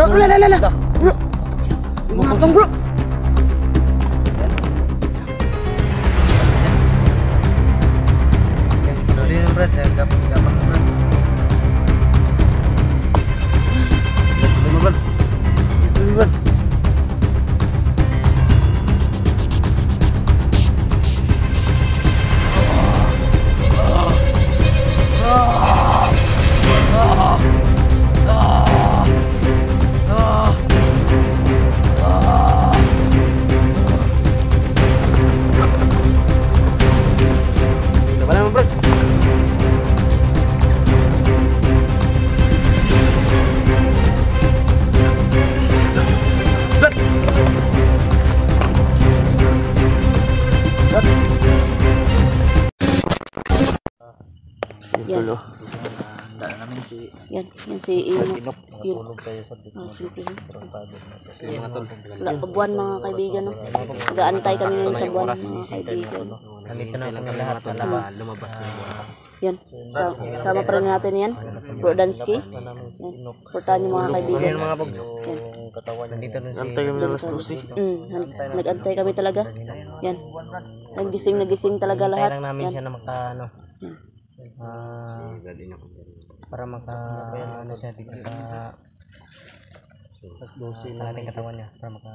Bro, lala. Bro. Matang bro. Dali na Brad, gapan Brad. Brad. Yan si Inok. Tulog kayo sa dito. Wala pa buwan mga kaibigan. No? Nag-aantay kami ngayon sa buwan mga kaibigan. Nandito na kami lahat na lumabas yung buwan. Yan. Sama pa rin natin yan. Bro Dansky. Yan. Portahan niyo mga kaibigan. Yan mga bags. Yan. Nandito na antay kami ng Lucy. Nag-antay kami talaga. Yan. Nagising talaga lahat. Kaya lang namin yan. siya na maka ano. Para maka ano siya dito sa mas 12 na ating katawan niya para maka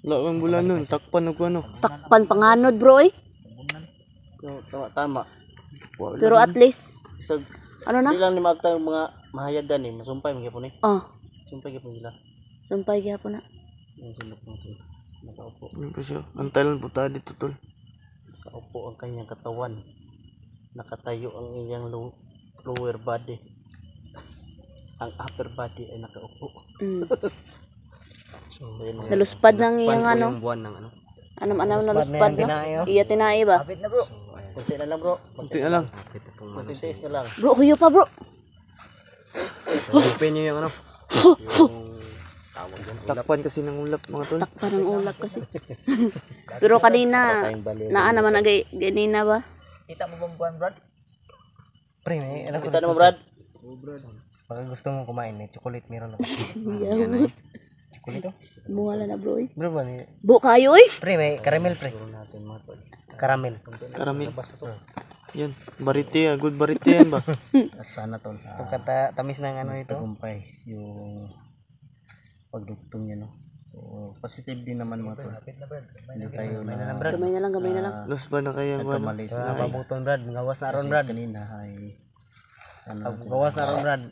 wala kang bulan nun, takpan o ano. Takpan panganod bro eh. tama. Pero at least ano na? Hindi lang ni magta yung mga mahayagan eh, masumpay mga po ni. Sumpay gyapon sila. Sumpay gyapon na. Yung sulok natin. Nakaupo. Ano pa siya? Antay lang po tayo dito tol. Nakaupo ang kanyang katawan. Nakatayo ang iyang lower body. Ang upper body ay nakaupo. So, naluspad ng iyang ano. Buwan ng ano. Anam naluspad no. Iya tinai ba? Kapit na bro. Kunti na lang bro. Kunti na lang. Kunti tiis na lang. Bro, huyo pa bro. Open niyo yung ano. Yung tawag yan. Takpan kasi ng ulap mga tol. Takpan ng ulap kasi. Pero kanina naman na ganina ba? Kita mo bang buwan Brad? Pre, may ano kita mo Brad? Oo Brad. Pag gusto mo kumain, may chocolate meron ako. Yan. Chocolate oh. Muwala na bro eh. Bro ba ni? Bu kayo eh. Pre, may caramel pre. Caramel. Karamil. Yan, barite, good barite yan ba? At sana tol. Pagkata tamis ng ano ito. Tagumpay yung pagdugtong niya no. So, positive din naman mga tol. Hindi tayo na Gamay na lang. Los ba na kaya ito ano? mali sa nababuton Brad. Gawas na ron Brad. Kanina ay gawas na ron Brad.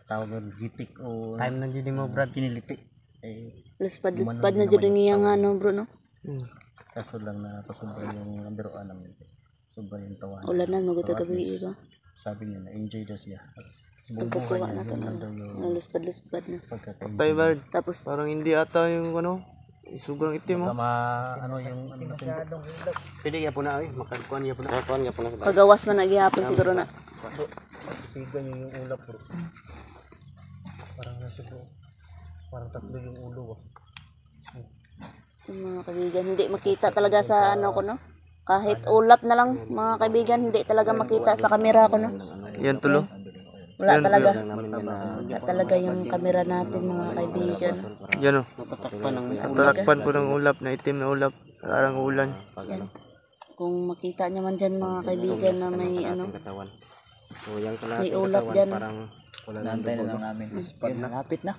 Tawag ng gitik o time na dyan mo Brad piniliti. Luspad na dyan yung ano bro no. Kaso lang na pasobra yung biroan namin. Sobra yung tawanan. Ulan na maguto gabi iba. Sabi niya na enjoy daw siya. Pagkukuha na ito na luspad na. Tay Bard, Tapos parang hindi ata yung ano, sobrang itim mo. Ano yung pwede ya po na ay makakuan ya po na. Makakuan ya po na. pagawas man naghihapon siguro na. Sigan yung ulap bro. Parang nasa bro. Parang tatlo yung ulo oh. Yung mga kaibigan hindi makita talaga sa ano ko no. Kahit ulap na lang mga kaibigan hindi talaga makita sa kamera ko no. Yan tulo. Wala talaga. Wala talaga yung kamera natin mga kaibigan. Yan o. Tatakpan ng Tatakpan po ng ulap na itim na ulap. Parang ulan. Yan. Kung makita nyo man dyan mga kaibigan na may ano. May ulap dyan. nantay na lang namin. Lapit na.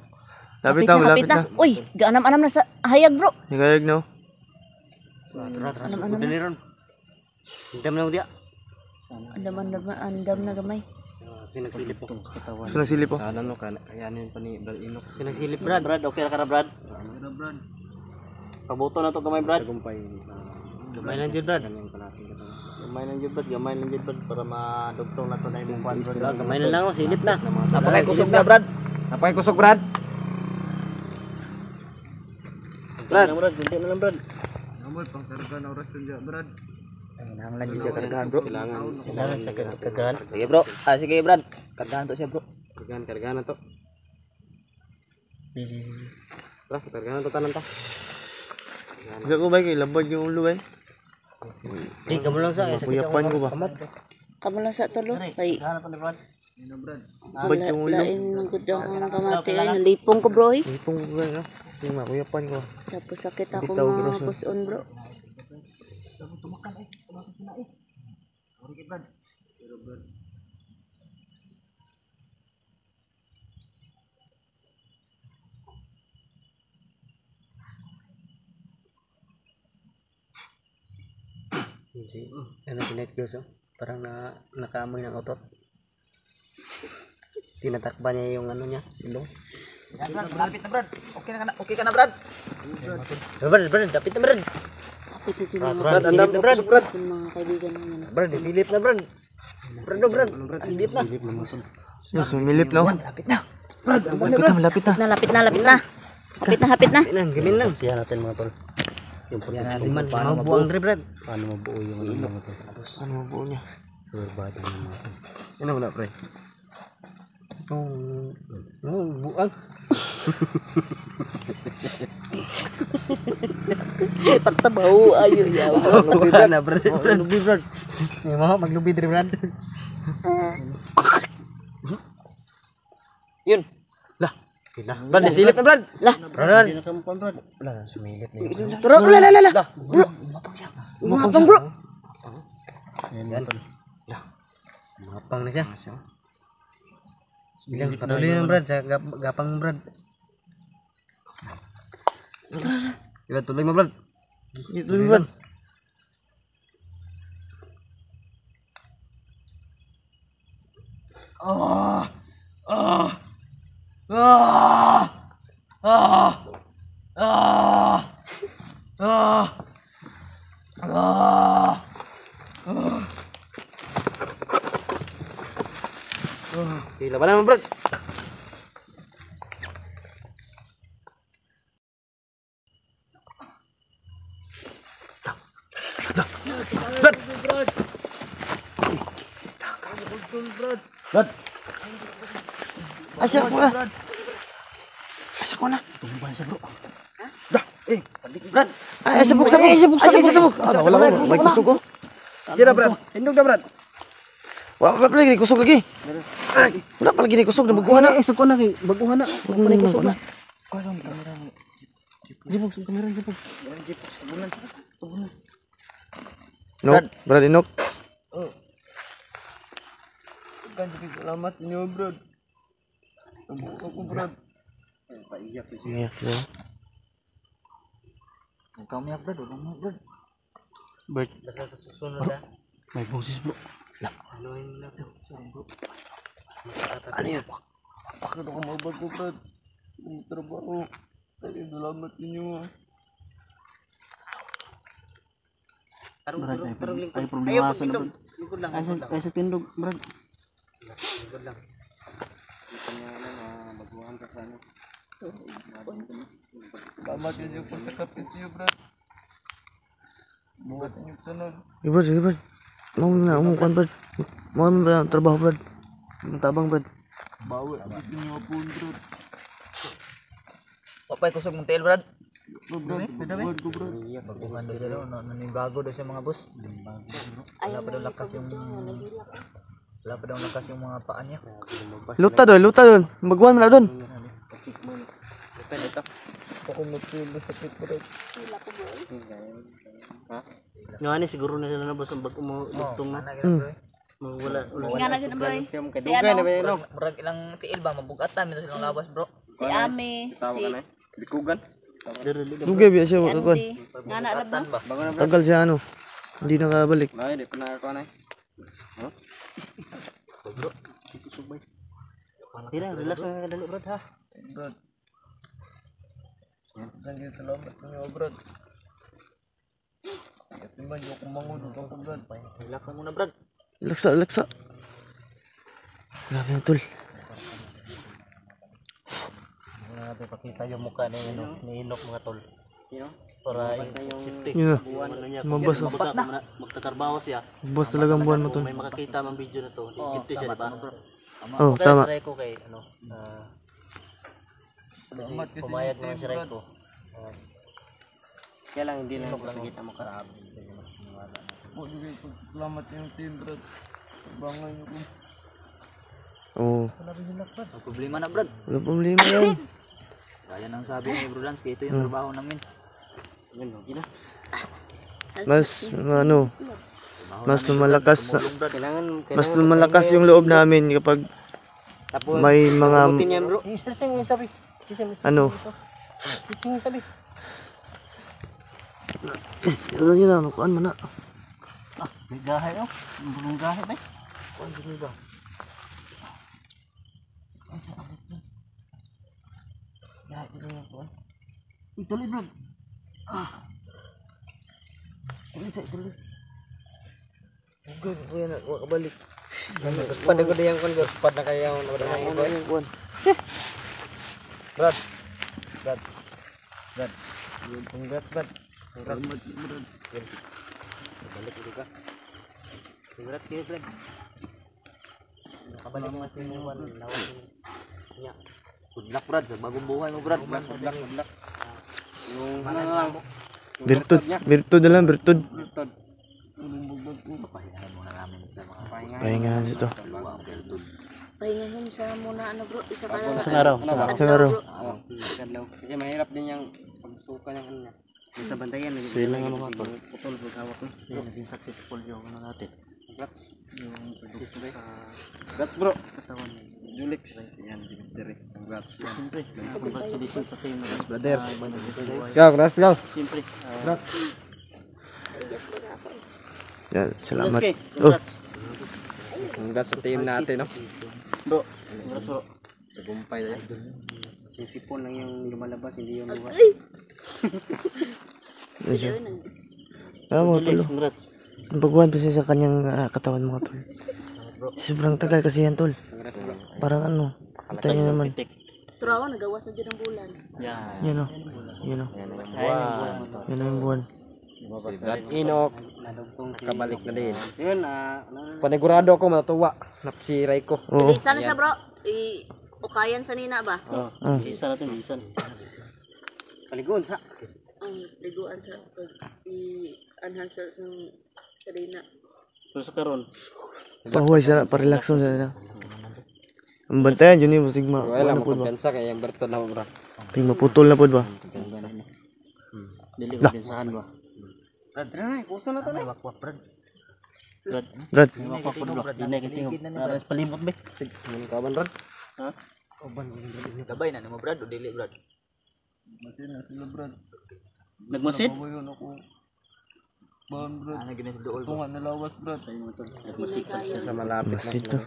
Lapit na. Uy, gaanam-anam na sa hayag bro. Hingayag no. Anam-anam na. Hindam na dia. Andam na gamay. Sinagsilip po. Gusto ng silip po. Alam mo kaya ano yun pa ni Brad Inok. Sinagsilip Brad. Brad, okay na ka na Brad? Brad. Pabuto na to gamay Brad. Tagumpay. Gamay lang dyan Brad. Gamay lang dyan Brad. Para madugtong na to na yung kwan Brad. Gamay na lang, silip na. Napakay kusog na Brad. Napakay kusog Brad. Brad, hindi na lang Brad. Namoy, pangkarga na oras dyan Brad. Kailangan lang siya kargahan bro. Kailangan siya kargahan. Sige bro. Sige Brad. Kargahan to siya bro. Kargahan na to. Bro, kargahan to tanan ta. Kasi ko ba kay labad yung ulo ba? Kamu lang sa. Kuyapan ko ba? Kamu lang sa tulo. Kay Bad yung ulo. Lain ng gudang ang kamati ay nalipong ko bro eh. Ipong ko gano'n. Yung makuyapan ko. Tapos sakit ako Bitaw, mga grosso. puson bro. Hindi. Ano pinag oh? Parang nakaamoy ng utot. Tinatakba niya yung ano niya, ilong. Yan, Brad. Malapit na, Brad. Okay ka na, Brad. Brad, dapit na Brad. Kapit ito yung mga Brad, andam na Brad. yung mga kaibigan namin. Brad, silip na Brad. Brad, silip na. Yung sumilip na. Malapit na. Malapit na. Lapit na. Hapit na. Gamin lang. Siya natin mga tol. Yung pagkukuman, paano mabuo ang Brad? Paano mabuo yung ano mga tol? Ano mabuo niya? Your body ng mga tol. Ano wala pre? Buang. Lipat na baho ayo yaw. Lubi Brad na Brad. Lubi Brad. May mga maglubi din Brad. Yun. Lah. Brad, silip na Brad. Lah. Brad. Wala, sumilip na yun. Turo la. Mapang bro. Yan. Lah. Mapang na siya. Bilang patuloy na Brad, sa gapang Brad. Ilan tuloy mo Brad. Tuloy Brad. Okay, laban naman Brad. Asya ko na. Asya ko na. Brad. Ay, sabog. Ah, wala ko. May kusog ko. Kira Brad. Hindog na Brad. Wala pa lagi kusog lagi. Wala pa lagi kusog na baguhan na. Isa ko na kay baguhan na. Wala pa na kusog na. Inok, Brad Inok. Salamat niyo Brad. Ako Brad. Iyak na. Kami Brad. Ulang Brad. Bert, Susunod na. may boses bro. Ano yung natin? Ano yan? Bakit ako mabag ko Brad? Yung trabaho. Tayo salamat ninyo. Ay problema sa Brad. Ay sa tindog Brad. Lingkod lang. Ito nga baguhan ka sa ano. Salamat yun yung pagkakapit niyo Brad. Buhat niyo sunod. Sige Brad. Mau na umukan Brad. Mau na trabaho Brad. Tabang Brad. Bawi. Abit niyo po Brad. Papay kusog mong tail, Brad. Brad, Brad ko Brad. Baguhan doon siya, no? Nanibago doon sa mga boss. Wala pa daw lakas yung... Wala pa daw lakas yung mga paan niya. Luta doon. Baguhan mo na doon. Depende ito. Ako matulog sa sakit Brad. Nga ni siguro na sila nabas ang bagong bugtong na. Wala. Nga na sila bro. Si ano? Murag ilang tiil ba? Mabugatan. Meron silang labas, bro. Si Ami, si Bikugan. Dugay biya siya wakakuan. Andy. Nga na alam mo? Tagal siya ano. Hindi nakabalik. Ay, di pa na ako na. Tira, relax na dali Brad ha. Brad. Thank you, salamat ninyo Brad. Ito man yung kumangon ko Brad. Relax ka muna Brad. Laksa. Grabe na tol. Muna natin pakita yung mukha ni Inok mga tol. Para yung safety. Yun na. Buwan na niya. Mabas, Kung magtatrabaho siya. Boss talagang buwan mo tol. May makakita mang video na to. Safety siya, diba? Oh, Kaya tama. si Raiko kay, pumayag naman si Raiko. Kaya lang hindi lang nakikita mo karami. Salamat yung team Brad. Bangan nyo ko. Oo. Ang problema na Brad. Wala problema yan. Kaya nang sabi ni Bro Lance, ito yung trabaho namin. Yan, okay na. Mas ano, mas lumalakas Kailangan mas lumalakas yung loob namin kapag tapos may mga abutin yan, bro. Stretching yung sabi. ano. Stretching yung sabi. Ano yun na, kuan man na. May gahay, oh. Bulong gahay, ba? Ituloy, bro. Ituloy. Good, kuya na, kuha kabalik. Guspad na ko na yung kon, guspad na kaya yung Ano yung kuan? Brad. Congrats, Brad. Congrats, Brad. Balik dito ka. Congrats kayo, Brad. Nakabalik mo natin yung lawas niya. Good luck, Brad. Sa bagong buhay mo, Brad. Good luck. Yung ano lang. Virtud na lang, virtud. Papahingahan muna namin sa mga Pahingahan dito. Pahingahin siya muna ano bro, isa ka na. Isang araw. Kasi mahirap din yung pagsuka ng ano niya. Yung sa bantayan. Silang ano nga to. Putol, pagkawak ko. Naging successful yung ano natin. Congrats. Yung pag-suka. Congrats, bro. Katawan. Julix. Yan, Mystery. Congrats. Siyempre. Congratulations sa team. Brother. Congrats, go. Siyempre. Yan, salamat. Congrats. Congrats sa team natin, no? Bro. Congrats, bro. Tagumpay na yan. Yung sipon lang yung lumalabas, hindi yung luwa. Mga tol. Congrats. Ang pagbuhan pa siya sa kanyang katawan mga tol. Sobrang tagal kasi yan tol. Parang ano, kita nyo naman. Turawa, nagawas na dyan ang bulan. Yan. Yun o. Yun o. Yun o yung buwan. Brad Inok. Nakabalik na din. Yun, panigurado ako matuwa. Napsiray ko. Oo. Isa na siya bro, ukayan sa nina ba? Isa natin, isa. Paliguan sa. Ang liguan sa i-anhan sa sarina. Pero sa karon. Pahuway siya na, parelax mo siya na. Ang bantayan, yun yung sigma. Wala Ano mo po ba? kumpiyansa kaya yung Berton na bro. Ping maputol na po ba? Dili mo pinsahan ba? Brad, na, puso na to na. Wakwak, Brad. Brad, Wakwak, Brad. Di na kitingog. Aras palimot ba? Ano ka ba, Brad? Ha? Gabay na mo Brad, o dili Brad. Nagmasid? Ano gina sa dool ba? Nagmasid pa siya sa malapit. masid to.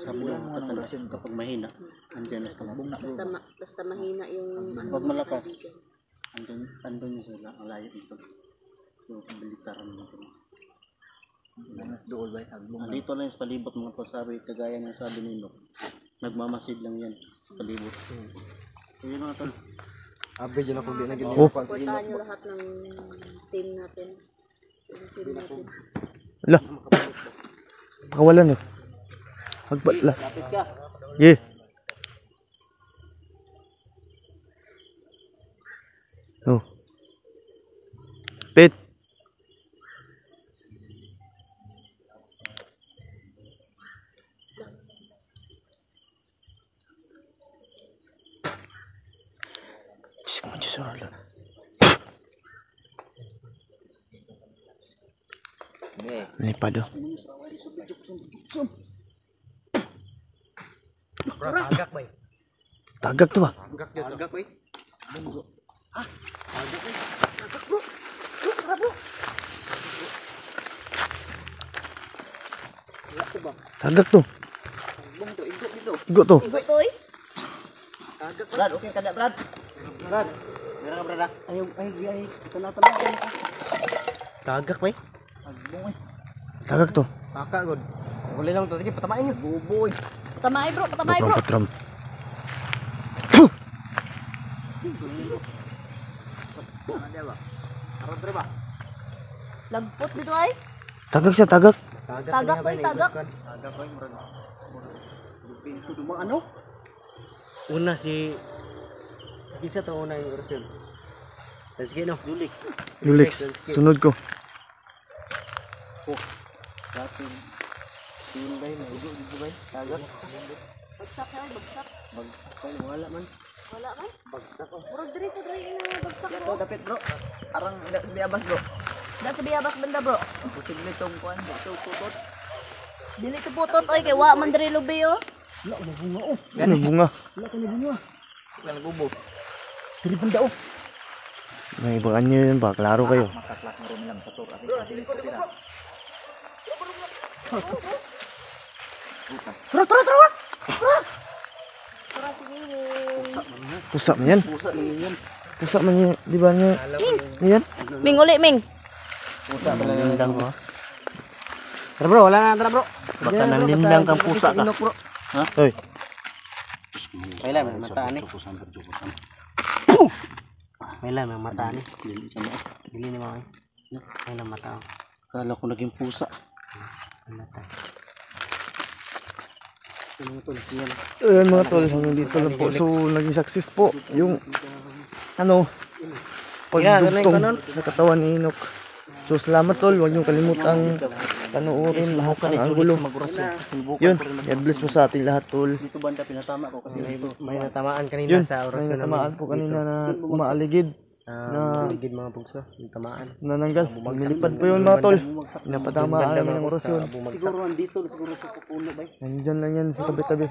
Sabi mo mga talasyon kapag mahina. Andyan na tumabong na. Basta mahina yung ano. Pag malakas. Andun yung sila. Ang layo dito. So, pabilitaran mo ito. Mas dool ba? Dito lang sa palibot mga pasabi. Kagaya ng sabi ni Ino. Nagmamasid lang yan sa palibot. So, yun mga tol. Abe dyan ako din na Oh. Portahan nyo lahat ng team natin. Yung team natin. Ala. Pakawalan eh. Magbatla. Lapit ka. Yeah. Oh. Pit. Diyos ko, Diyos ko. Lipado. Agak ba? Tagak to ba? Agak ba? Tagak to. Igo to. Itoy? Brad, okay ka na, Brad? Brad. Meron ka, Brad, ah? Ay. Ito na pala. Tagak ba? Tagak to. Kaka, God. Huli lang ito. Sige, patamain nyo. Buboy. Patamay bro, patamay bro. Patram. Lagpot dito ay. Tagak siya, tagak. Tagak ko, tagak. Agak ko, Brad. Pinto dumang ano? Una si... Isa to una yung orasyon. Sige, no? Julik. Yulix, sunod ko. Sa atin. Tinday na. Igo, ba? Tagak. Bagsak na, bagsak. Wala man. Wala man? Bagsak ko. Murag dito na bagsak Ito bro. dapit bro. Arang biabas bro. Da sa biyabas banda bro. Posible tong kuan dito tutot. Dili to putot oy kay wa man diri lubi oh. Ano bunga? Lang bubo. May ibangan nyo yun ba? Klaro kayo. Makaklak na rin lang sa tur. Pusa man yan. Pusa man yan. Di ba nyo? Yan? Ming uli ming. Lindang boss. Tara bro, wala na. Tara bro. Baka nanlindang kang pusa ka. Ha? Hoy. May lang, may mata ni. May lang, may mata ni. Dili ni mga. May lang mata. Kala ko naging pusa. May mata. Ayan mga tol, hanggang dito lang po. So, naging success po yung ano, pagdugtong sa katawan ni Enoch. So, salamat tol. Huwag niyong kalimutang panoorin lahat ng anggulo. Yun, God bless po sa ating lahat tol. Dito banda pinatama ko kasi may natamaan kanina Yun, sa may orasyon natamaan po kanina na umaaligid. Na Ligid mga bugso, yung tamaan. nananggal. Nilipad po yun mga tol. Pinapatamaan namin ng orasyon. Siguro andito, siguro sa pupuno ba? Nandyan lang yan sa tabi-tabi.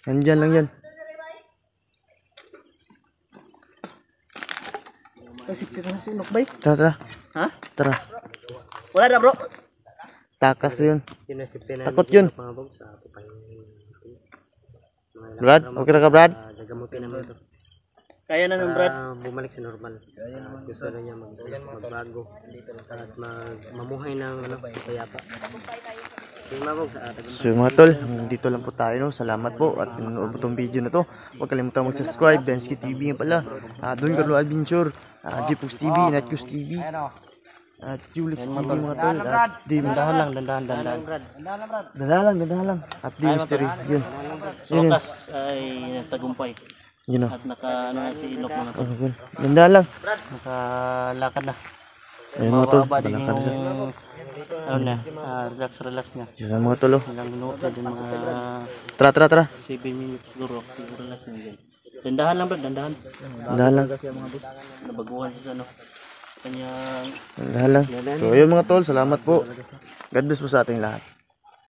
Nandyan lang yan. Kasi kita si Nok bay. Tara, tara. Ha? Tara. Wala na bro. Takas yun. Sinasipin na Takot yun. mga bugso. Ako pa yung Brad, okay na ka Brad? gagamutin naman ito. Kaya na ng Brad. Bumalik sa normal. Gusto na niya magbago. At mamuhay ng payapa. Yung mabog sa atin. So mga tol, dito lang po tayo. No? Salamat po at nanood po itong video na to. Huwag kalimutan mag-subscribe. Densky TV nga pala. Don Carlo Adventure. Jipux TV, Netcus TV. At Julix TV mga tol. At Dandahan lang, dandahan. Dandahan lang. At The Mystery. Yun. Yun. Sokas ay tagumpay. Yun o. At naka ano na si Inok mga to. Yun. Dandahan lang. Nakalakad na. Ayun mga tol. Mababa din Balakad siya. yung ano na, relax niya. Yun ang mga tol. Oh. Ilang minuto din mga Tara. 7 minutes siguro. Siguro lang yun. Dandahan lang Brad, dandahan. Dandahan lang. Nabaguhan siya sa ano. Kanyang Dandahan lang. So ayun mga tol, salamat po. God bless po sa ating lahat.